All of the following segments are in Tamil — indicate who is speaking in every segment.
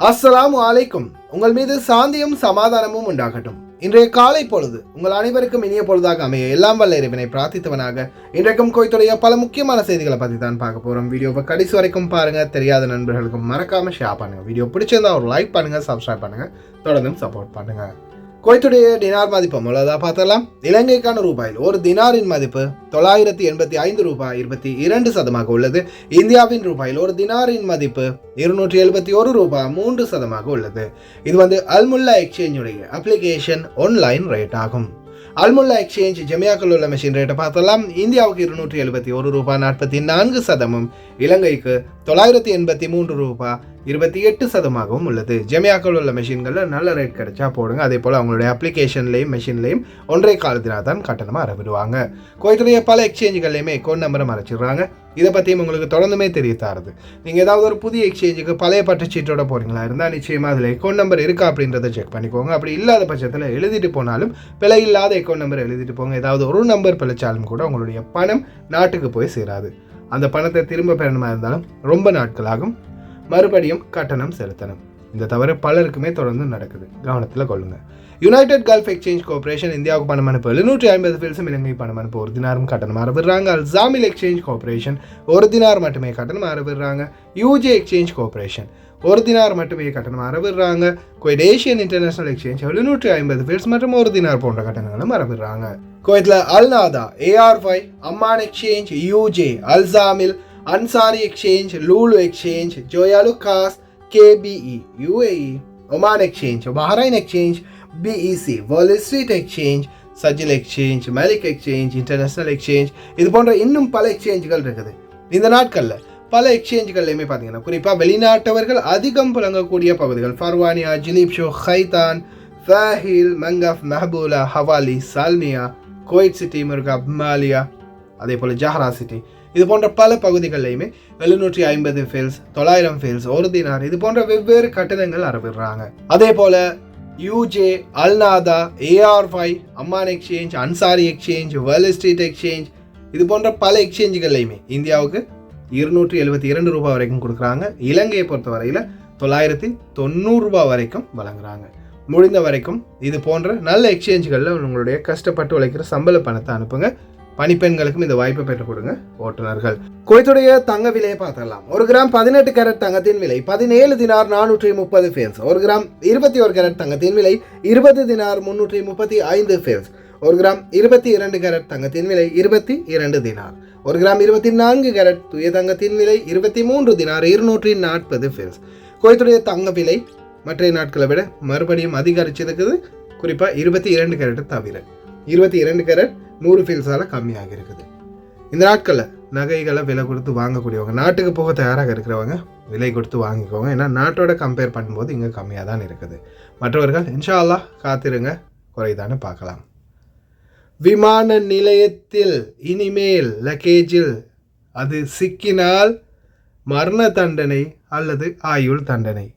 Speaker 1: அஸ்ஸலாமு அலைக்கும். உங்கள் மீது சாந்தியும் சமாதானமும் உண்டாகட்டும். இன்றைய காலை பொழுது உங்கள் அனைவருக்கும் இனிய பொழுதாக அமைய எல்லாம் வல்ல இறைவனை பிரார்த்தித்தவனாக இன்றைக்கும் கோயத்துடைய பல முக்கியமான செய்திகளை பற்றி தான் பார்க்க போகிறோம். வீடியோவை கடைசி வரைக்கும் பாருங்கள். தெரியாத நண்பர்களுக்கும் மறக்காமல் ஷேர் பண்ணுங்கள். வீடியோ பிடிச்சிருந்தா ஒரு லைக் பண்ணுங்கள், சப்ஸ்கிரைப் பண்ணுங்கள், தொடர்ந்தும் சப்போர்ட் பண்ணுங்கள். குவைத்துடைய தினார் மதிப்பு முதலாக பார்த்தலாம். இலங்கைக்கான ரூபாயில் ஒரு தினாரின் மதிப்பு 985 ரூபாய் 22 சதமாக உள்ளது. இந்தியாவின் ரூபாயில் ஒரு தினாரின் மதிப்பு 271 ரூபாய் 3 சதமாக உள்ளது. இது அல்முல்லா எக்ஸ்சேஞ்சுடைய அப்ளிகேஷன் ஆன்லைன் ரேட் ஆகும். அல்முல்லா எக்ஸ்சேஞ்ச் ஜமியாக்கள் உள்ள மெஷின் ரேட்டை பார்த்தலாம். இந்தியாவுக்கு 271 ரூபாய் 44 சதமும், இலங்கைக்கு 983 ரூபாய் 28 சதமாகவும் உள்ளது. ஜமியாக்கள் உள்ள மெஷின்களில் நல்ல ரேட் கிடைச்சா போடுங்க. அதே போல் அவங்களுடைய அப்ளிகேஷன்லையும் மெஷின்லையும் ஒன்றை காலத்தினால் தான் கட்டணமாக அறவிடுவாங்க. கோயத்துடைய பல எக்ஸ்சேஞ்சுகள்லையுமே அக்கௌண்ட் நம்பரை மறைச்சிடுறாங்க. இதை பற்றியும் உங்களுக்கு தொடர்ந்துமே தெரிய தாருது. நீங்கள் ஏதாவது ஒரு புதிய எக்ஸ்சேஞ்சுக்கு பழைய பட்டுச்சீட்டோட போகிறீங்களா இருந்தால் நிச்சயமாக அதில் அக்கௌண்ட் நம்பர் இருக்கா அப்படின்றத செக் பண்ணிக்கோங்க. அப்படி இல்லாத பட்சத்தில் எழுதிட்டு போனாலும் பிழை இல்லாத அக்கௌண்ட் நம்பர் எழுதிட்டு போங்க. ஏதாவது ஒரு நம்பர் பிழைச்சாலும் கூட உங்களுடைய பணம் நாட்டுக்கு போய் சேராது. அந்த பணத்தை திரும்ப பெறணுமா இருந்தாலும் ரொம்ப நாட்களாகும். மறுபடியும் கட்டணம் செலுத்தணும். இந்த தவிர பலருக்குமே தொடர்ந்து நடக்குது, கவனத்தில் கொள்ளுங்க. யுனைடெட் கல்ஃப் எக்ஸ்சேஞ்ச் கார்பரேஷன் இந்தியாவுக்கு பணம் அனுப்பு 750 ஃபில்ஸும், இலங்கை பணம் அனுப்பு ஒரு தினாரும் கட்டணம் அறவிடுறாங்க. அல்சாமில் எக்ஸ்சேஞ்ச் கார்பரேஷன் ஒரு தினார் மட்டுமே கட்டணம் அறவிடுறாங்க. யூஜே எக்ஸ்சேஞ்ச் கார்பரேஷன் ஒரு தினார் மட்டுமே கட்டணம் அறவிடுறாங்க. Kuwait Asian international exchange 750 fils மற்றும் ஒரு தினார் போன்ற கட்டணங்களும் அறவிடுறாங்க. குவைத்தில் Al Nada, AR5, Amman exchange, UJ, Al Samil, Ansari exchange, Lulu exchange, Joyalukkas, KBE, UAE, Oman exchange, Bahrain exchange, BEC, world street exchange, Sajil exchange, Malik exchange, international exchange, இது போன்ற இன்னும் பல எக்ஸ்சேஞ்சுகள் இருக்குது. இந்த நாட்களில் பல எக்ஸ்சேஞ்சுகள்லையுமே பார்த்தீங்கன்னா குறிப்பாக வெளிநாட்டவர்கள் அதிகம் புழங்கக்கூடிய பகுதிகள் ஃபர்வானியா, ஜிலீப்ஷோ, Khaitan, Fahaheel, Mangaf, Mahboula, Hawally, Salmiya, Kuwait city, Murgab, Maliya, அதே போல் ஜஹரா சிட்டி, இது போன்ற பல பகுதிகளிலையுமே 750 ஃபில்ஸ், 900 ஃபில்ஸ், ஒரு தினார், இது போன்ற வெவ்வேறு கட்டணங்கள் அறவிடுறாங்க. அதே போல UJ, Al Nada, AR5, Amman exchange, Ansari exchange, world street exchange, இது போன்ற பல எக்ஸ்சேஞ்சுகள்லையுமே இந்தியாவுக்கு 272 ரூபாய் வரைக்கும் கொடுக்குறாங்க. இலங்கையை பொறுத்த வரையில் 990 ரூபாய் வரைக்கும் வழங்குறாங்க. முடிந்த வரைக்கும் இது போன்ற நல்ல எக்ஸ்சேஞ்சுகளில் உங்களுடைய கஷ்டப்பட்டு உழைக்கிற சம்பள பணத்தை அனுப்புங்க. பணிப்பெண்களுக்கும் இந்த வாய்ப்பை பெற்றுக் கொடுங்க. ஓட்டுநர்கள் குவைத்துடைய தங்க விலையை பார்த்தரலாம். 1 கிராம் 18 கேரட் தங்கத்தின் விலை 17 தினார் 430 ஃபேல்ஸ். 1 கிராம் 21 கேரட் தங்கத்தின் விலை 20 தினார் 335 ஃபேல்ஸ். 1 கிராம் 22 கேரட் தங்கத்தின் விலை 22 தினார். 1 கிராம் 24 கேரட் தூய தங்கத்தின் விலை 23 தினார் 240 ஃபேல்ஸ். குவைத்துடைய தங்க விலை மற்ற நாட்களை விட மறுபடியும் அதிகரிச்சிருக்குது. குறிப்பாக 22 கேரட் தவிர 22 கேரட் 100 ஃபீல்ஸால் கம்மியாக இருக்குது. இந்த நாட்களில் நகைகளை விலை கொடுத்து வாங்கக்கூடியவங்க, நாட்டுக்கு போக தயாராக இருக்கிறவங்க விலை கொடுத்து வாங்கிக்கோங்க. ஏன்னா நாட்டோட கம்பேர் பண்ணும்போது இங்கே கம்மியாக தான் இருக்குது. மற்றவர்கள் இன்ஷா அல்லாஹ் காத்திருங்க, குறைதானு பார்க்கலாம். விமான நிலையத்தில் இனிமேல் லக்கேஜில் அது சிக்கினால் மரண தண்டனை அல்லது ஆயுள் தண்டனை.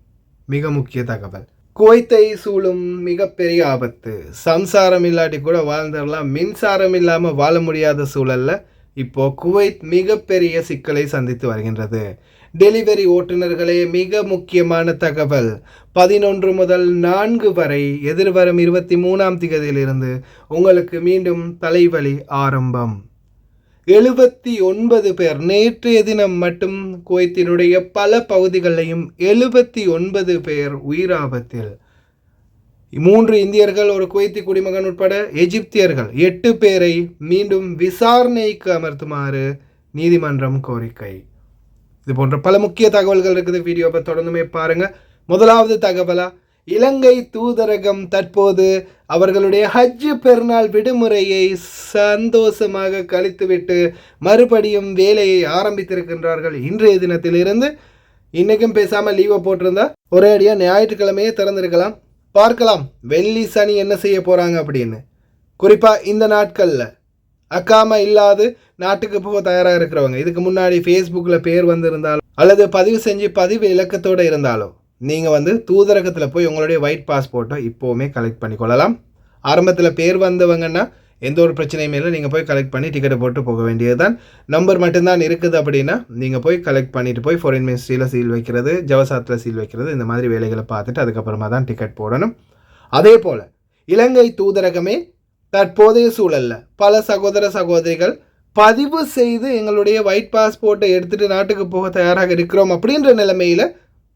Speaker 1: மிக முக்கிய தகவல். குவைத்தை சூழும் மிகப்பெரிய ஆபத்து. சம்சாரம் இல்லாட்டி கூட வாழ்ந்துடலாம், மின்சாரம் இல்லாமல் வாழ முடியாத சூழல்ல இப்போ குவைத் மிகப்பெரிய சிக்கலை சந்தித்து வருகின்றது. டெலிவரி ஓட்டுநர்களே, மிக முக்கியமான தகவல். 11 முதல் 4 வரை எதிர்வரும் 23ஆம் தேதியிலிருந்து உங்களுக்கு மீண்டும் தலைவலி ஆரம்பம். 79 பேர் நேற்றைய தினம் மட்டும் குவைத்தினுடைய பல பகுதிகளிலையும் 79 பேர் உயிராபத்தில். 3 இந்தியர்கள், ஒரு குவைத்தி குடிமகன் உட்பட எகிப்தியர்கள் 8 பேரை மீண்டும் விசாரணைக்கு அமர்த்துமாறு நீதிமன்றம் கோரிக்கை. இது போன்ற பல முக்கிய தகவல்கள் இருக்குது. வீடியோவை தொடர்ந்துமே பாருங்க. முதலாவது தகவலா, இலங்கை தூதரகம் தற்போது அவர்களுடைய ஹஜ் பெருநாள் விடுமுறையை சந்தோஷமாக கழித்துவிட்டு மறுபடியும் வேலையை ஆரம்பித்திருக்கின்றார்கள். இன்றைய தினத்திலிருந்து இன்னைக்கும் பேசாமல் லீவை போட்டிருந்தா ஒரே அடியாக ஞாயிற்றுக்கிழமையே திறந்திருக்கலாம். பார்க்கலாம் வெள்ளி சனி என்ன செய்ய போகிறாங்க அப்படின்னு. குறிப்பாக இந்த நாட்களில் அக்காமா இல்லாது நாட்டுக்கு போக தயாராக இருக்கிறவங்க, இதுக்கு முன்னாடி ஃபேஸ்புக்கில் பேர் வந்திருந்தாலும் அல்லது பதிவு செஞ்சு பதிவு இலக்கத்தோடு இருந்தாலும் நீங்கள் தூதரகத்தில் போய் உங்களுடைய ஒயிட் பாஸ்போர்ட்டை இப்போவுமே கலெக்ட் பண்ணிக்கொள்ளலாம். ஆரம்பத்தில் பேர் வந்தவங்கன்னா எந்த ஒரு பிரச்சனையுமே இல்லை. நீங்கள் போய் கலெக்ட் பண்ணி டிக்கெட்டை போட்டு போக வேண்டியது தான். நம்பர் மட்டும்தான் இருக்குது அப்படின்னா நீங்கள் போய் கலெக்ட் பண்ணிவிட்டு போய் ஃபாரின் மினிஸ்ட்ரியில் சீல் வைக்கிறது, ஜவசாத்தில் சீல் வைக்கிறது, இந்த மாதிரி வேலைகளை பார்த்துட்டு அதுக்கப்புறமா தான் டிக்கெட் போடணும். அதே போல் இலங்கை தூதரகமே தற்போதைய சூழலில் பல சகோதர சகோதரிகள் பதிவு செய்து எங்களுடைய ஒயிட் பாஸ்போர்ட்டை எடுத்துகிட்டு நாட்டுக்கு போக தயாராக இருக்கிறோம் அப்படின்ற நிலைமையில்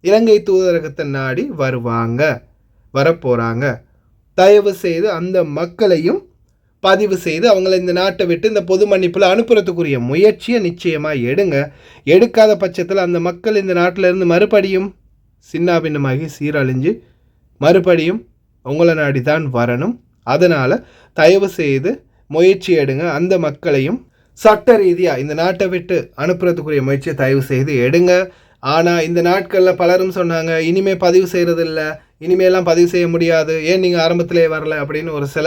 Speaker 1: இலங்கை தூதரகத்தை நாடி வரப்போகிறாங்க. தயவு செய்து அந்த மக்களையும் பதிவு செய்து அவங்கள இந்த நாட்டை விட்டு இந்த பொது மன்னிப்பில் அனுப்புறதுக்குரிய முயற்சியை நிச்சயமாக எடுங்க. எடுக்காத பட்சத்தில் அந்த மக்கள் இந்த நாட்டிலேருந்து மறுபடியும் சின்னாபின்னமாகி சீரழிஞ்சு மறுபடியும் உங்களை நாடி தான் வரணும். அதனால் தயவு செய்து முயற்சி எடுங்க. அந்த மக்களையும் சட்ட ரீதியாக இந்த நாட்டை விட்டு அனுப்புறதுக்குரிய முயற்சியை தயவு செய்து எடுங்க. ஆனால் இந்த நாட்களில் பலரும் சொன்னாங்க, இனிமேல் பதிவு செய்கிறதில்ல, இனிமேலாம் பதிவு செய்ய முடியாது, ஏன் நீங்கள் ஆரம்பத்திலே வரல அப்படின்னு ஒரு சில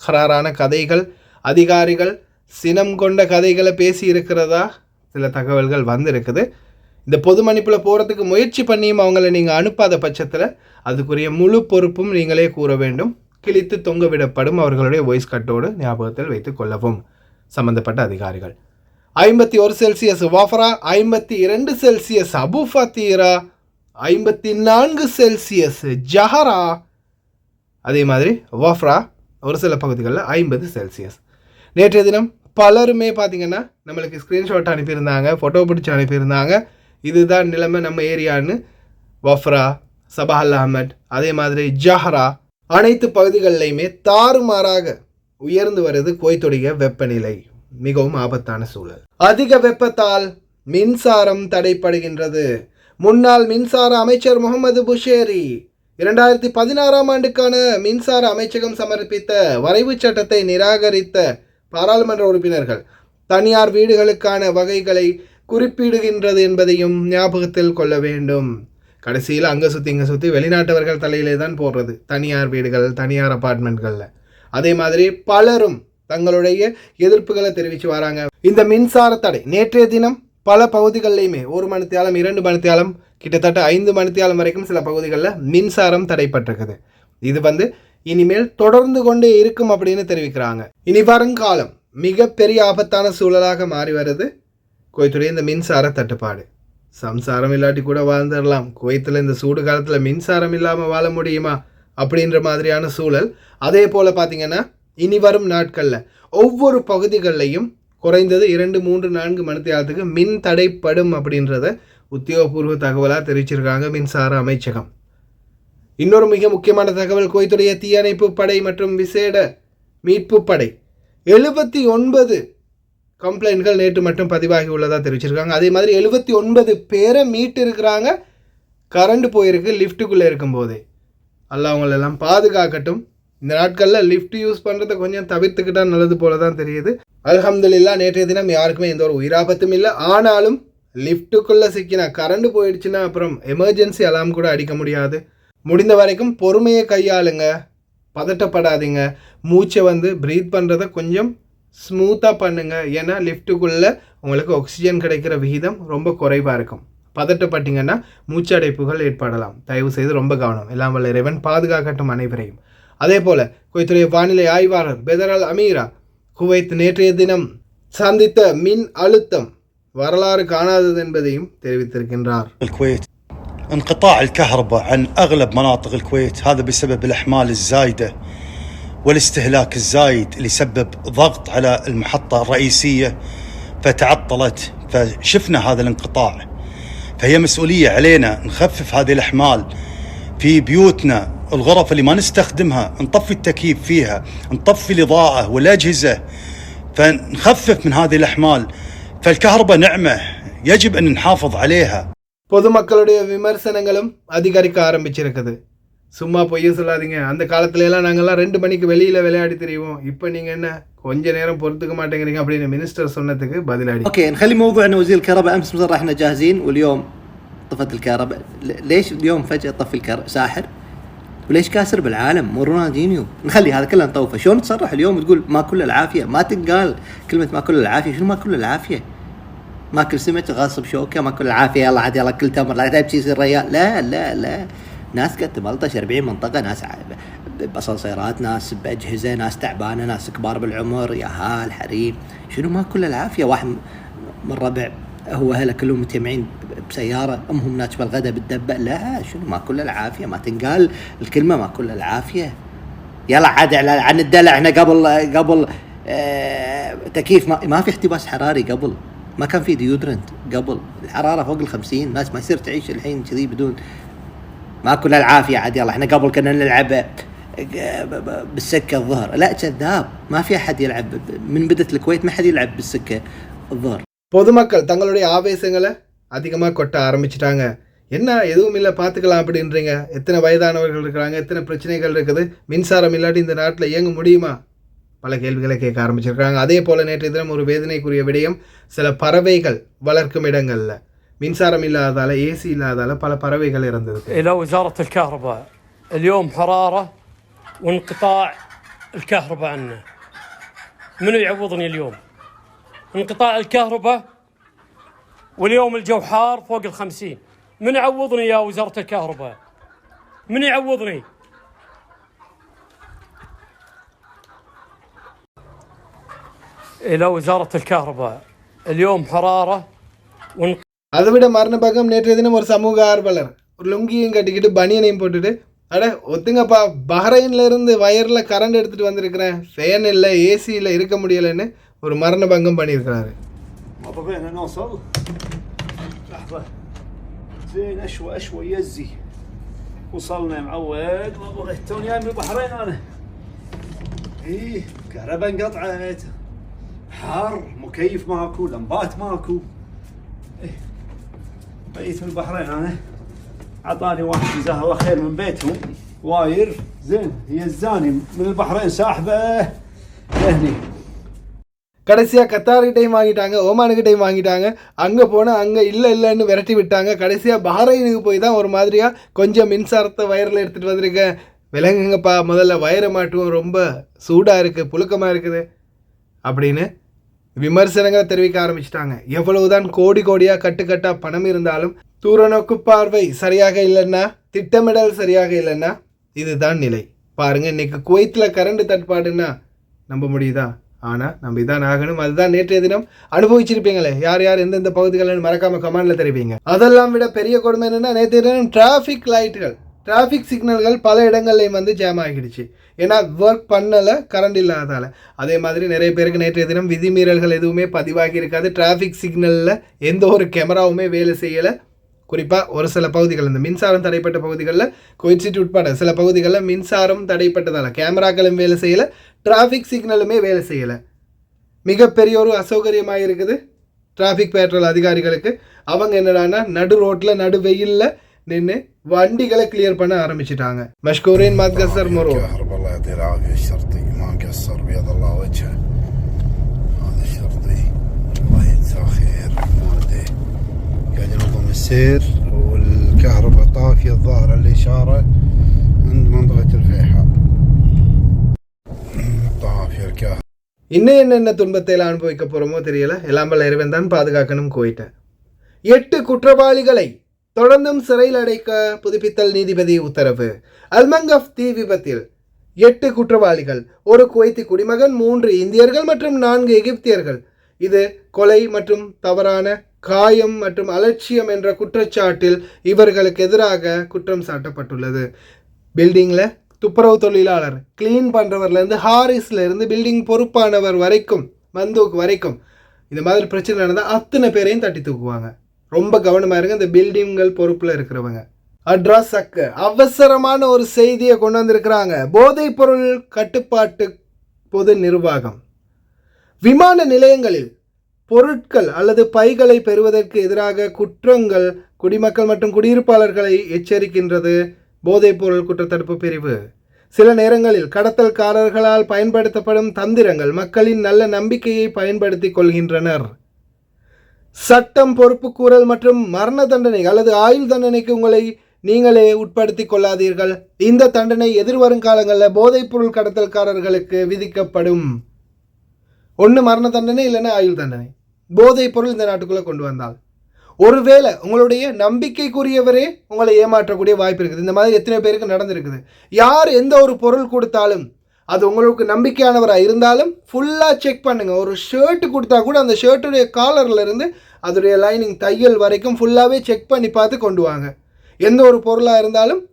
Speaker 1: ஹராரான கதைகள், அதிகாரிகள் சினம் கொண்ட கதைகளை பேசி இருக்கிறதா சில தகவல்கள் வந்திருக்குது. இந்த பொது மன்னிப்பில் போகிறதுக்கு முயற்சி பண்ணியும் அவங்கள நீங்கள் அனுப்பாத பட்சத்தில் அதுக்குரிய முழு பொறுப்பும் நீங்களே கூற வேண்டும். கிழித்து தொங்க விடப்படும் அவர்களுடைய வாய்ஸ் கட்டோடு ஞாபகத்தில் வைத்துக் கொள்ளவும் சம்பந்தப்பட்ட அதிகாரிகள். 51 Celsius Wafra, 52 Celsius Abu Fatira, 54 Celsius Jahra, அதே மாதிரி வாஃப்ரா ஒரு சில பகுதிகளில் 50 செல்சியஸ். நேற்றைய தினம் பலருமே பார்த்திங்கன்னா நம்மளுக்கு ஸ்க்ரீன்ஷாட் அனுப்பியிருந்தாங்க, ஃபோட்டோ பிடிச்சி அனுப்பியிருந்தாங்க. இதுதான் நிலைமை நம்ம ஏரியான்னு. வஃப்ரா, சபாஹல் அஹமட், அதே மாதிரி ஜஹரா அனைத்து பகுதிகளிலையுமே தாறுமாறாக உயர்ந்து வருது குவைத்துடைய வெப்பநிலை. மிகவும் ஆபத்தான சூழல். அதிக வெப்பத்தால் மின்சாரம் தடைப்படுகின்றது. முன்னாள் மின்சார அமைச்சர் முகமது புஷேரி 2016ஆம் ஆண்டுக்கான மின்சார அமைச்சகம் சமர்ப்பித்த வரைவு சட்டத்தை நிராகரித்த பாராளுமன்ற உறுப்பினர்கள் தனியார் வீடுகளுக்கான வகைகளை குறிப்பிடுகின்றது என்பதையும் ஞாபகத்தில் கொள்ள வேண்டும். கடைசியில் அங்கே சுற்றி இங்கே சுற்றி வெளிநாட்டவர்கள் தலையிலே தான் போடுறது தனியார் வீடுகள், தனியார் அப்பார்ட்மெண்ட்களில். அதே மாதிரி பலரும் தங்களுடைய எதிர்ப்புகளை தெரிவித்து வராங்க. இந்த மின்சார தடை நேற்றைய தினம் பல பகுதிகளிலையுமே 1 மணித்தியாலம் 2 மணித்தியாலம் கிட்டத்தட்ட 5 மணித்தியாலம் வரைக்கும் சில பகுதிகளில் மின்சாரம் தடைப்பட்டிருக்குது. இது இனிமேல் தொடர்ந்து கொண்டே இருக்கும் அப்படின்னு தெரிவிக்கிறாங்க. இனி வருங்காலம் மிகப்பெரிய ஆபத்தான சூழலாக மாறி வருது குவைத்துடைய இந்த மின்சார தட்டுப்பாடு. சம்சாரம் இல்லாட்டி கூட வாழ்ந்துடலாம், குவைத்தில் இந்த சூடு காலத்தில் மின்சாரம் இல்லாமல் வாழ முடியுமா அப்படின்ற மாதிரியான சூழல். அதே போல் பார்த்திங்கன்னா இனி வரும் நாட்களில் ஒவ்வொரு பகுதிகளிலையும் குறைந்தது 2, 3, 4 மணித்தியாலத்துக்கு மின் தடைப்படும் அப்படின்றத உத்தியோகபூர்வ தகவலாக தெரிவிச்சிருக்காங்க மின்சார அமைச்சகம். இன்னொரு மிக முக்கியமான தகவல், குவைத்துடைய தீயணைப்பு படை மற்றும் விசேட மீட்பு படை 79 கம்ப்ளைண்ட்கள் நேற்று மட்டும் பதிவாகி உள்ளதாக தெரிவிச்சிருக்காங்க. அதே மாதிரி 79 பேரை மீட்டு இருக்கிறாங்க. கரண்ட் போயிருக்கு லிஃப்ட்டுக்குள்ளே இருக்கும்போதே. அல்லாஹ் அவங்களெல்லாம் பாதுகாக்கட்டும். இந்த நாட்களில் லிஃப்ட் யூஸ் பண்ணுறதை கொஞ்சம் தவிர்த்துக்கிட்டால் நல்லது போல தான் தெரியுது. அல்ஹம்துலில்லாஹ் நேற்றைய தினம் யாருக்குமே எந்த ஒரு உயிராபத்தும் இல்லை. ஆனாலும் லிஃப்ட்டுக்குள்ளே சிக்கினா கரண்ட் போயிடுச்சுன்னா அப்புறம் எமர்ஜென்சி அலாம் கூட அடிக்க முடியாது. முடிந்த வரைக்கும் பொறுமையை கையாளுங்க, பதட்டப்படாதீங்க. மூச்சை ப்ரீத் பண்ணுறதை கொஞ்சம் ஸ்மூத்தாக பண்ணுங்கள். ஏன்னா லிஃப்ட்டுக்குள்ளே உங்களுக்கு ஆக்சிஜன் கிடைக்கிற விகிதம் ரொம்ப குறைவாக இருக்கும். பதட்டப்பட்டீங்கன்னா மூச்சடைப்புகள் ஏற்படலாம். தயவு செய்து ரொம்ப கவனம். எல்லாம் வல்ல இறைவன் பாதுகாக்கட்டும் அனைவரையும். அதே போல் குவைத்துடைய வானிலை ஆய்வாளர் பெதர் அல் அமீரா குவைத் நேற்றைய தினம் சந்தித்த மின் அழுத்தம் வரலாறு காணாதது என்பதையும் தெரிவித்திருக்கின்றார்.
Speaker 2: انقطاع الكهرباء عن أغلب مناطق الكويت هذا بسبب الأحمال الزايدة والاستهلاك الزايد اللي سبب ضغط على المحطة الرئيسية فتعطلت، فشفنا هذا الانقطاع. فهي مسؤولية علينا نخفف هذه الأحمال في بيوتنا، الغرف اللي ما نستخدمها نطفي التكييف فيها، نطفي الإضاءة والأجهزة، فنخفف من هذه الأحمال. فالكهرباء نعمة يجب أن نحافظ عليها.
Speaker 1: பொதுமக்களுடைய விமர்சனங்களும் அதிகரிக்க ஆரம்பிச்சிருக்குது. சும்மா பொய்ய சொல்லாதீங்க, அந்த காலத்துல எல்லாம் நாங்கள்லாம் 2 மணிக்கு வெளியில் விளையாடி தெரியும், இப்போ நீங்கள் என்ன கொஞ்ச நேரம் பொறுத்துக்க மாட்டேங்கிறீங்க அப்படின்னு மினிஸ்டர் சொன்னதுக்கு பதிலடி.
Speaker 3: اوكي نخلي موضوع انه وزير الكهرباء امس مصرح احنا جاهزين واليوم طفت الكهرباء. ليش اليوم فجأة طفي الكهرباء؟ ساحر؟ وليش كاسر بالعالم؟ مو رونالدينيو. نخلي هذا كله نطوفه. شلون تصرح اليوم وتقول ما كل العافية؟ ما تنقال كلمة ما كل العافية. شنو ما كل العافية؟ ما كل سمك غاصب شوكة، ما كل العافية يلا عاد يلا كل تمر لا تبي يصير ريال. لا لا لا، ناس قد تملطش 40 منطقة، ناس بأسانسيرات، ناس بأجهزة، ناس تعبانة، ناس كبار بالعمر، ياهال حريم، شنو ما كل العافية. واحد من ربع هو أهله كلهم متجمعين بسيارة، أمهم ناتشة الغداء بالدبة، لا شنو ما كل العافية، ما تنقال الكلمة ما كل العافية. يلا عاد عن الدلع، احنا قبل تكييف، ما في احتباس حراري قبل، ما كان في ديودرنت قبل، الحرارة فوق 50، ناس ما يصير تعيش الحين كذي بدون ما كل العافية. عاد يلا احنا قبل كنا نلعب بالسكة الظهر، لا كذاب، ما في أحد يلعب من بدت الكويت، ما حد يلعب بالسكة الظهر.
Speaker 1: பொதுமக்கள் தங்களுடைய ஆவேசங்களை அதிகமாக கொட்ட ஆரம்பிச்சிட்டாங்க. என்ன எதுவும் இல்லை பார்த்துக்கலாம் அப்படின்றீங்க. எத்தனை வயதானவர்கள் இருக்கிறாங்க, எத்தனை பிரச்சனைகள் இருக்குது, மின்சாரம் இல்லாட்டி இந்த நாட்டில் இயங்க முடியுமா, பல கேள்விகளை கேட்க ஆரம்பிச்சிருக்காங்க. அதே போல் நேற்று தினம் ஒரு வேதனைக்குரிய விடயம், சில பறவைகள் வளர்க்கும் இடங்களில் மின்சாரம் இல்லாததால், ஏசி இல்லாததால் பல பறவைகள் இறந்தது.
Speaker 4: إلى وزارة الكهرباء اليوم حرارة وانقطاع الكهرباء عنا، منو يعوضني اليوم؟ انقطاع الكهرباء واليوم الجو حار فوق 50، من يعوضني يا وزارة الكهرباء؟ من يعوضني؟ إلى وزارة الكهرباء اليوم حرارة
Speaker 1: அதை விட மரண பக்கம், நேற்றைய தினம் ஒரு சமூக ஆர்வலர் ஒரு லுங்கியும் கட்டிக்கிட்டு பனியனையும் போட்டுட்டு, ஒத்துங்கப்பா, பஹ்ரைன்ல இருந்து வயரில் கரண்ட் எடுத்துகிட்டு வந்திருக்கிறேன், ஃபேன் இல்லை, ஏசி இல்லை, இருக்க முடியலைன்னு ஒரு மரண பங்கம் பண்ணியிருக்கிறாரு.
Speaker 5: طبينا نوصل لحظة زين أشوى يزي وصلنا معود. والله توني من البحرين أنا، إيه كهرباء انقطعت، حار، مكيف ماكو، لمبات ماكو، إيه بقيت من البحرين أنا. عطاني واحد جزاه الله خير من بيتهم واير زين، هي الزاني من البحرين ساحبه لهني.
Speaker 1: கடைசியாக கத்தார்கிட்டையும் வாங்கிட்டாங்க, ஓமானுக்கிட்டையும் வாங்கிட்டாங்க. அங்கே போனால் அங்கே இல்லைன்னு விரட்டி விட்டாங்க. கடைசியாக பஹ்ரைனுக்கு போய் தான் ஒரு மாதிரியாக கொஞ்சம் மின்சாரத்தை வயரில் எடுத்துகிட்டு வந்திருக்கேன், விலங்குங்கப்பா, முதல்ல வயரை மாட்டுவோம், ரொம்ப சூடாக இருக்குது, புழுக்கமாக இருக்குது அப்படின்னு விமர்சனங்களை தெரிவிக்க ஆரம்பிச்சிட்டாங்க. எவ்வளவுதான் கோடி கோடியாக கட்டுக்கட்டாக பணம் இருந்தாலும் தூரநோக்கு பார்வை சரியாக இல்லைன்னா, திட்டமிடல் சரியாக இல்லைன்னா இதுதான் நிலை. பாருங்கள், இன்றைக்கி குவைத்தில் கரண்ட் தட்டுப்பாடுன்னா நம்ப முடியுதா? ஆனால் நம்ம இதான் ஆகணும். அதுதான் நேற்றைய தினம் அனுபவிச்சிருப்பீங்களே. யார் யார் எந்தெந்த பகுதிகளில் மறக்காமல் கமெண்டில் தெரிவிங்க. அதெல்லாம் விட பெரிய கொடுமை என்னென்னா, நேற்றைய தினம் டிராஃபிக் லைட்டுகள், டிராஃபிக் சிக்னல்கள் பல இடங்கள்லையும் வந்து ஜாம் ஆகிடுச்சு. ஏன்னா ஒர்க் பண்ணலை, கரண்ட் இல்லாதால். அதே மாதிரி நிறைய பேருக்கு நேற்றைய தினம் விதிமீறல்கள் எதுவுமே பதிவாகி இருக்காது. டிராஃபிக் சிக்னலில் எந்த ஒரு கேமராவுமே வேலை செய்யலை. குறிப்பாக ஒரு சில பகுதிகள், இந்த மின்சாரம் தடைப்பட்ட பகுதிகளில், குவைத் சிட்டி உட்பட சில பகுதிகளில் மின்சாரம் தடைப்பட்டதால் கேமராக்களும் வேலை செய்யலை, டிராஃபிக் சிக்னலுமே வேலை செய்யலை. மிகப்பெரிய ஒரு அசௌகரியமாக இருக்குது டிராஃபிக் பேட்ரோல் அதிகாரிகளுக்கு. அவங்க என்னடான்னா நடு ரோட்டில் நடு வெயிலில் நின்று வண்டிகளை கிளியர் பண்ண ஆரம்பிச்சிட்டாங்க. மஷ்கூரின் மத்கசர் மொரோ.
Speaker 6: الله يعطيه العافيه الشرطي ما مقصر بيض الله وجهه، هذا الشرطي الله يجزاه خير، ماده قاعد ينظم السير، والكهرباء طافيه الظاهره الاشاره عند منطقه الفيحاء طافيه الكهرباء.
Speaker 1: இன்னும் என்னென்ன துன்பத்தை அனுபவிக்க போகிறோமோ தெரியல. எல்லாம் வல்ல இறைவன் தான் பாதுகாக்கணும். கோயிட்ட 8 குற்றவாளிகளை தொடர்ந்தும் சிறையில் அடைக்க புதுப்பித்தல் நீதிபதி உத்தரவு. அல்மங்கஃப் தீ விபத்தில் 8 குற்றவாளிகள், ஒரு குவைத்தி குடிமகன், 3 இந்தியர்கள் மற்றும் 4 எகிப்தியர்கள். இது கொலை மற்றும் தவறான காயம் மற்றும் அலட்சியம் என்ற குற்றச்சாட்டில் இவர்களுக்கு எதிராக குற்றம் சாட்டப்பட்டுள்ளது. பில்டிங்கில் துப்புரவு தொழிலாளர், கிளீன் பண்ணுறவர்லேருந்து, ஹாரிஸ்லேருந்து பில்டிங் பொறுப்பானவர் வரைக்கும், மந்தூக் வரைக்கும் இந்த மாதிரி பிரச்சனை நடந்தால் அத்தனை பேரையும் தட்டி தூக்குவாங்க. ரொம்ப கவனமாக இருங்க இந்த பில்டிங்கள் பொறுப்பில் இருக்கிறவங்க. அட்ராஸக்க அவசரமான ஒரு செய்தியை கொண்டு வந்திருக்கிறாங்க. போதைப் பொருள் கட்டுப்பாட்டு பொது நிர்வாகம் விமான நிலையங்களில் பொருட்கள் அல்லது பைகளை பெறுவதற்கு எதிராக குற்றங்கள் குடிமக்கள் மற்றும் குடியிருப்பாளர்களை எச்சரிக்கின்றது போதைப் பொருள் குற்றத்தடுப்பு பிரிவு. சில நேரங்களில் கடத்தல்காரர்களால் பயன்படுத்தப்படும் தந்திரங்கள் மக்களின் நல்ல நம்பிக்கையை பயன்படுத்தி கொள்கின்றனர். சட்டம், பொறுப்புக்கூறல் மற்றும் மரண தண்டனை அல்லது ஆயுள் தண்டனைக்கு உங்களை நீங்களே உட்படுத்தி கொள்ளாதீர்கள். இந்த தண்டனை எதிர்வரும் காலங்களில் போதைப் பொருள் கடத்தல்காரர்களுக்கு விதிக்கப்படும். ஒன்று மரண தண்டனை, இல்லைன்னா ஆயுள் தண்டனை. போதைப் பொருள் இந்த நாட்டுக்குள்ளே கொண்டு வந்தால் ஒருவேளை உங்களுடைய நம்பிக்கைக்குரியவரே உங்களை ஏமாற்றக்கூடிய வாய்ப்பு இருக்குது. இந்த மாதிரி எத்தனை பேருக்கு நடந்திருக்குது. யார் எந்த ஒரு பொருள் கொடுத்தாலும் அது உங்களுக்கு நம்பிக்கையானவராக இருந்தாலும் ஃபுல்லாக செக் பண்ணுங்கள். ஒரு ஷர்ட்டு கொடுத்தா கூட அந்த ஷர்ட்டுடைய காலர்லேருந்து அதோடைய லைனிங் தையல் வரைக்கும் ஃபுல்லாகவே செக் பண்ணி பார்த்து கொண்டு வாங்க. எந்த ஒரு பொருளாக இருந்தாலும்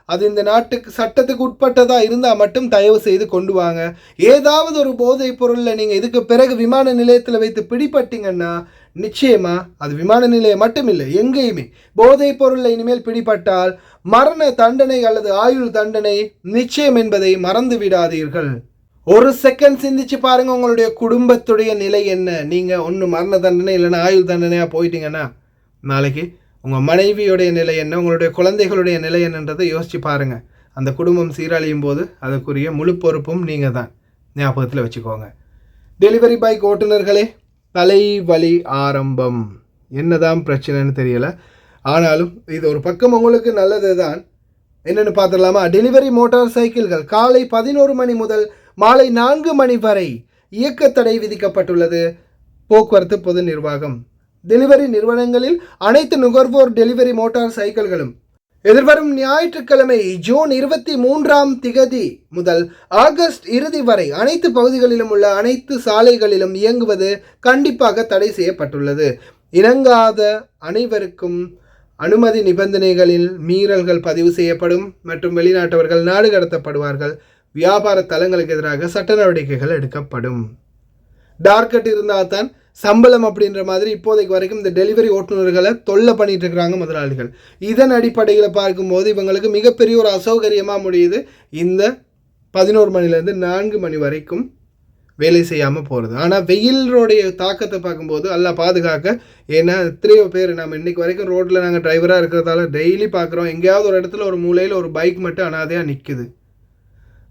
Speaker 1: அது இந்த நாட்டுக்கு சட்டத்துக்கு உட்பட்டதாக இருந்தால் மட்டும் தயவு செய்து கொண்டு வாங்க. ஏதாவது ஒரு போதைப் பொருளில் நீங்கள் இதுக்கு பிறகு விமான நிலையத்தில் வைத்து பிடிபட்டீங்கன்னா நிச்சயமாக அது விமான நிலையம் மட்டும் இல்லை, எங்கேயுமே போதைப் பொருளில் இனிமேல் பிடிபட்டால் மரண தண்டனை அல்லது ஆயுள் தண்டனை நிச்சயம் என்பதை மறந்து விடாதீர்கள். ஒரு செகண்ட் சிந்திச்சு பாருங்க, உங்களுடைய குடும்பத்துடைய நிலை என்ன. நீங்கள் ஒன்று மரண தண்டனை இல்லைன்னா ஆயுள் தண்டனையாக போயிட்டீங்கன்னா நாளைக்கு உங்கள் மனைவியுடைய நிலை என்ன, உங்களுடைய குழந்தைகளுடைய நிலை என்னன்றதை யோசித்து பாருங்கள். அந்த குடும்பம் சீரழியும் போது அதுக்குரிய முழு பொறுப்பும் நீங்கள் தான், ஞாபகத்தில் வச்சுக்கோங்க. டெலிவரி பைக் ஓட்டுநர்களே, தலைவலி ஆரம்பம். என்னதான் பிரச்சனைன்னு தெரியலை, ஆனாலும் இது ஒரு பக்கம் உங்களுக்கு நல்லது தான். என்னென்னு பார்த்துடலாமா? டெலிவரி மோட்டார் சைக்கிள்கள் காலை 11 மணி முதல் மாலை 4 மணி வரை இயக்க தடை விதிக்கப்பட்டுள்ளது. போக்குவரத்து பொது நிர்வாகம். டெலிவரி நிறுவனங்களில் அனைத்து நுகர்வோர் டெலிவரி மோட்டார் சைக்கிள்களும் எதிர்வரும் ஞாயிற்றுக்கிழமை ஜூன் 23 முதல் ஆகஸ்ட் இறுதி வரை அனைத்து பகுதிகளிலும் உள்ள அனைத்து சாலைகளிலும் இயங்குவது கண்டிப்பாக தடை செய்யப்பட்டுள்ளது. இணங்காத அனைவருக்கும் அனுமதி நிபந்தனைகளில் மீறல்கள் பதிவு செய்யப்படும் மற்றும் வெளிநாட்டவர்கள் நாடு கடத்தப்படுவார்கள். வியாபார தலங்களுக்கு எதிராக சட்ட நடவடிக்கைகள் எடுக்கப்படும். டார்கெட் இருந்தால் தான் சம்பளம் அப்படின்ற மாதிரி இப்போதைக்கு வரைக்கும் இந்த டெலிவரி ஓட்டுநர்களை தொல்லை பண்ணிட்டு இருக்கிறாங்க முதலாளிகள். இதன் அடிப்படையில் பார்க்கும்போது இவங்களுக்கு மிகப்பெரிய ஒரு அசௌகரியமாக முடியுது இந்த 11 மணிலேருந்து 4 மணி வரைக்கும் வேலை செய்யாமல் போகிறது. ஆனால் வெயிலோடைய தாக்கத்தை பார்க்கும்போது எல்லாம் பாதுகாக்க, ஏன்னா எத்தனையோ பேர் நம்ம இன்றைக்கு வரைக்கும் ரோட்டில் நாங்கள் டிரைவராக இருக்கிறதால டெய்லி பார்க்குறோம், எங்கேயாவது ஒரு இடத்துல ஒரு மூலையில் ஒரு பைக் மட்டும் அனாதையாக நிற்குது.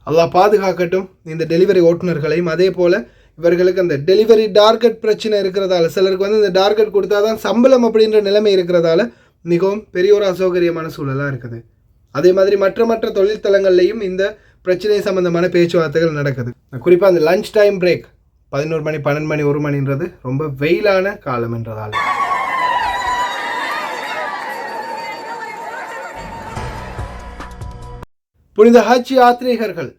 Speaker 1: எல்லாம் பாதுகாக்கட்டும் இந்த டெலிவரி ஓட்டுநர்களையும். அதே போல் இவர்களுக்கு அந்த டெலிவரி டார்கெட் பிரச்சனை இருக்கிறதால, சிலருக்கு வந்து இந்த டார்கெட் கொடுத்தா தான் சம்பளம் அப்படின்ற நிலைமை இருக்கிறதால மிகவும் பெரிய ஒரு அசௌகரியமான சூழலாக இருக்குது. அதே மாதிரி மற்ற தொழிற்தலங்கள்லையும் இந்த பிரச்சனை சம்பந்தமான பேச்சுவார்த்தைகள் நடக்குது. குறிப்பாக அந்த லஞ்ச் டைம் பிரேக் 11 மணி 12 மணி 1 மணின்றது ரொம்ப வெயிலான காலம் என்றதால். புனித ஹஜ் யாத்ரீகர்கள்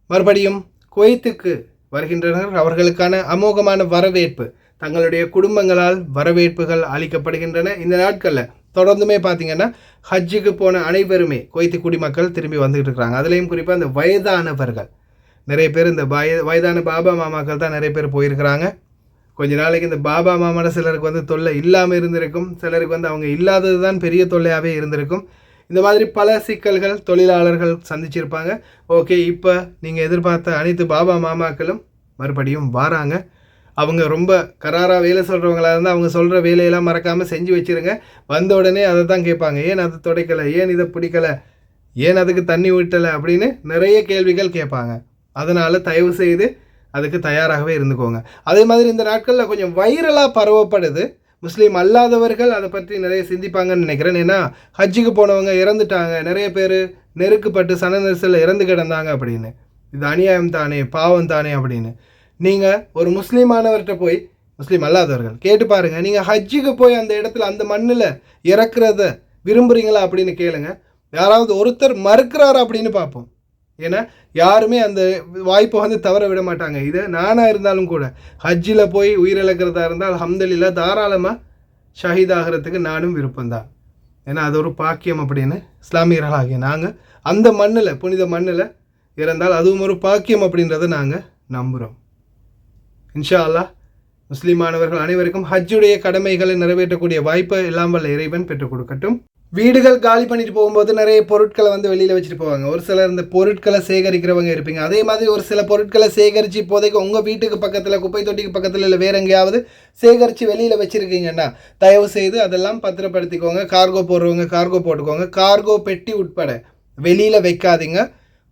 Speaker 1: மறுபடியும் குவைத்துக்கு வருகின்றனர். அவர்களுக்கான அமோகமான வரவேற்பு, தங்களுடைய குடும்பங்களால் வரவேற்புகள் அளிக்கப்படுகின்றன. இந்த நாட்களில் தொடர்ந்துமே பார்த்தீங்கன்னா ஹஜ்ஜுக்கு போன அனைவருமே குவைத்து குடிமக்கள் திரும்பி வந்துகிட்டு இருக்கிறாங்க. அதுலேயும் குறிப்பாக இந்த வயதானவர்கள் நிறைய பேர், இந்த வயதான பாபா மாமாக்கள் தான் நிறைய பேர் போயிருக்கிறாங்க. கொஞ்ச நாளைக்கு இந்த பாபா மாமாவோட சிலருக்கு வந்து தொல்லை இல்லாமல் இருந்திருக்கும், சிலருக்கு வந்து அவங்க இல்லாதது தான் பெரிய தொல்லையாகவே இருந்திருக்கும். இந்த மாதிரி பல சிக்கல்கள் தொழிலாளர்கள் சந்திச்சிருப்பாங்க. ஓகே, இப்போ நீங்கள் எதிர்பார்த்த அனைத்து பாபா மாமாக்களும் மறுபடியும் வராங்க. அவங்க ரொம்ப கராராக வேலை சொல்கிறவங்களா இருந்தால் அவங்க சொல்கிற வேலையெல்லாம் மறக்காமல் செஞ்சு வச்சுருங்க. வந்த உடனே அதை தான் கேட்பாங்க, ஏன் அது துடைக்கலை, ஏன் இதை பிடிக்கலை, ஏன் அதுக்கு தண்ணி விட்டலை அப்படின்னு நிறைய கேள்விகள் கேட்பாங்க. அதனால் தயவு செய்து அதுக்கு தயாராகவே இருந்துக்கோங்க. அதே மாதிரி இந்த நாட்களில் கொஞ்சம் வைரலாக பரவப்படுது. முஸ்லீம் அல்லாதவர்கள் அதை பற்றி நிறைய சிந்திப்பாங்கன்னு நினைக்கிறேன். ஏன்னா ஹஜ்ஜுக்கு போனவங்க இறந்துட்டாங்க, நிறைய பேர் நெருக்கப்பட்டு சன நெரிசலில் இறந்து கிடந்தாங்க அப்படின்னு. இது அநியாயம் தானே, பாவம் தானே அப்படின்னு. நீங்கள் ஒரு முஸ்லீமானவர்கிட்ட போய், முஸ்லீம் அல்லாதவர்கள் கேட்டு பாருங்கள், நீங்கள் ஹஜ்ஜுக்கு போய் அந்த இடத்துல அந்த மண்ணில் இறக்குறத விரும்புகிறீங்களா அப்படின்னு கேளுங்க. யாராவது ஒருத்தர் மறுக்கிறாரா அப்படின்னு பார்ப்போம். ஏன்னா யாருமே அந்த வாய்ப்பை வந்து தவற விட மாட்டாங்க. இது நானாக இருந்தாலும் கூட ஹஜ்ஜில் போய் உயிரிழக்கிறதா இருந்தால் அல்ஹம்துலில்லாஹ் தாராளமாக ஷஹீத் ஆகிறதுக்கு நானும் விருப்பம்தான். ஏன்னா அது ஒரு பாக்கியம் அப்படின்னு இஸ்லாமியர்களாகிய நாங்கள் அந்த மண்ணில், புனித மண்ணில் இறந்தால் அதுவும் ஒரு பாக்கியம் அப்படின்றத நாங்கள் நம்புகிறோம். இன்ஷா அல்லாஹ் முஸ்லீமானவர்கள் அனைவருக்கும் ஹஜ்ஜுடைய கடமைகளை நிறைவேற்றக்கூடிய வாய்ப்பை எல்லாம் வல்ல இறைவன் பெற்றுக் கொடுக்கட்டும். வீடுகள் காலி பண்ணிட்டு போகும்போது நிறைய பொருட்களை வந்து வெளியில் வச்சுட்டு போவாங்க. ஒரு சிலர் இந்த பொருட்களை சேகரிக்கிறவங்க இருப்பீங்க. அதே மாதிரி ஒரு சில பொருட்களை சேகரித்து இப்போதைக்கு உங்கள் வீட்டுக்கு பக்கத்தில், குப்பை தொட்டிக்கு பக்கத்தில் இல்லை வேறு எங்கேயாவது சேகரித்து வெளியில் வச்சுருக்கீங்கன்னா தயவு செய்து அதெல்லாம் பத்திரப்படுத்திக்கோங்க. கார்கோ போடுறவங்க கார்கோ போட்டுக்கோங்க. கார்கோ பெட்டி உட்பட வெளியில் வைக்காதீங்க.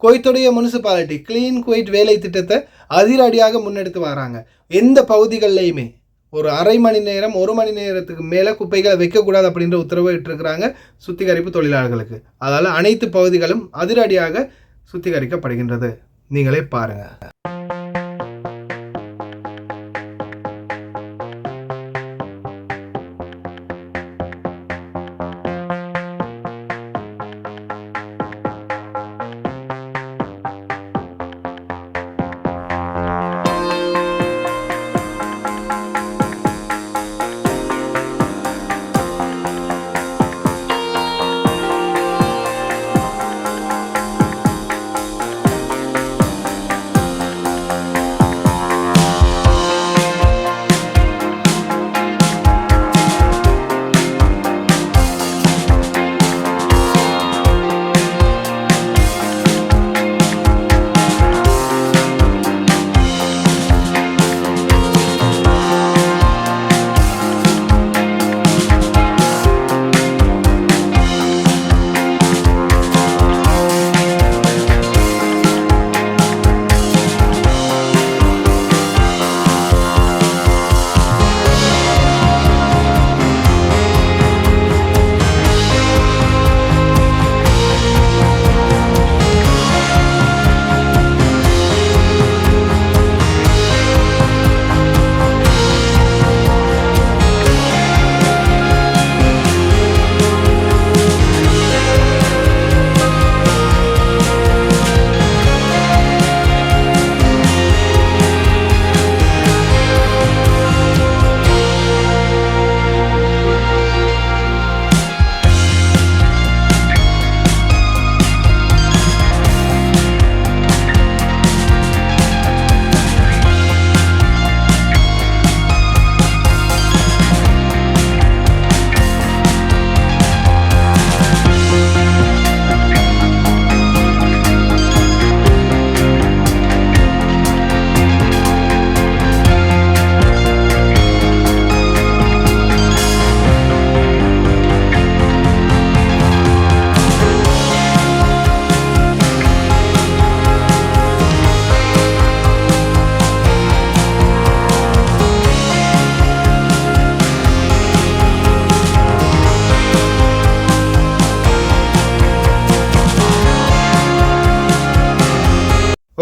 Speaker 1: குவைத்துடைய முனிசிபாலிட்டி க்ளீன் குவைட் வேலை திட்டத்தை அதிரடியாக முன்னெடுத்து வராங்க. எந்த பகுதிகள்லையுமே ஒரு அரை மணி நேரம் 1 மணி நேரத்துக்கு மேலே குப்பைகளை வைக்கக்கூடாது அப்படின்ற உத்தரவு இட்டிருக்கிறாங்க சுத்திகரிப்பு தொழிலாளர்களுக்கு. அதனால் அனைத்து பகுதிகளும் அதிரடியாக சுத்திகரிக்கப்படுகின்றது. நீங்களே பாருங்கள்.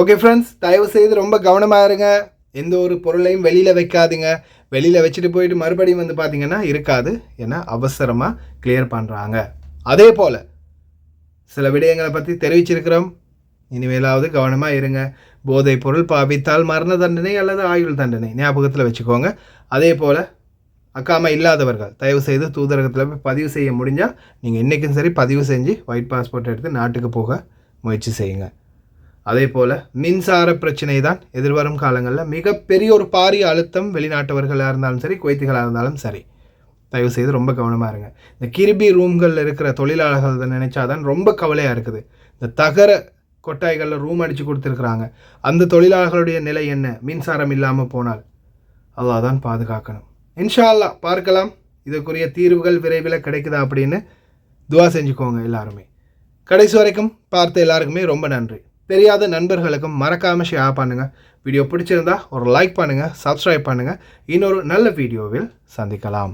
Speaker 1: ஓகே ஃப்ரெண்ட்ஸ், தயவு செய்து ரொம்ப கவனமாக இருங்க. எந்த ஒரு பொருளையும் வெளியில் வைக்காதீங்க. வெளியில் வச்சுட்டு போயிட்டு மறுபடியும் வந்து பார்த்தீங்கன்னா இருக்காது. ஏன்னா அவசரமாக கிளியர் பண்ணுறாங்க. அதே போல் சில விடயங்களை பற்றி தெரிவிச்சிருக்கிறோம். இனிமேலாவது கவனமாக இருங்க. போதைப் பொருள் பாவித்தால் மரண தண்டனை அல்லது ஆயுள் தண்டனை ஞாபகத்தில் வச்சுக்கோங்க. அதே போல் அக்காமா இல்லாதவர்கள் தயவு செய்து தூதரகத்தில் போய் பதிவு செய்ய முடிஞ்சால் நீங்கள் இன்றைக்கும் சரி பதிவு செஞ்சு ஒயிட் பாஸ்போர்ட் எடுத்து நாட்டுக்கு போக முயற்சி செய்யுங்க. அதே போல் மின்சார பிரச்சனை தான் எதிர்வரும் காலங்களில் மிகப்பெரிய ஒரு பாரிய அழுத்தம். வெளிநாட்டவர்களாக இருந்தாலும் சரி, குவைத்திகளாக இருந்தாலும் சரி, தயவு செய்து ரொம்ப கவனமாக இருங்க. இந்த கிரிபி ரூம்களில் இருக்கிற தொழிலாளர்கள் நினைச்சாதான் ரொம்ப கவலையாக இருக்குது. இந்த தகர கொட்டாய்களில் ரூம் அடித்து கொடுத்துருக்குறாங்க. அந்த தொழிலாளர்களுடைய நிலை என்ன? மின்சாரம் இல்லாமல் போனால் அல்லாஹ் தான் பாதுகாக்கணும். இன்ஷா அல்லாஹ் பார்க்கலாம். இதுக்குரிய தீர்வுகள் விரைவில் கிடைக்குதா அப்படின்னு துவா செஞ்சுக்கோங்க எல்லாருமே. கடைசி வரைக்கும் பார்த்த எல்லாருக்குமே ரொம்ப நன்றி. தெரியாத நண்பர்களுக்கும் மறக்காமல் ஷேர் பண்ணுங்கள். வீடியோ பிடிச்சிருந்தா ஒரு லைக் பண்ணுங்கள், சப்ஸ்கிரைப் பண்ணுங்கள். இன்னொரு நல்ல வீடியோவில் சந்திக்கலாம்.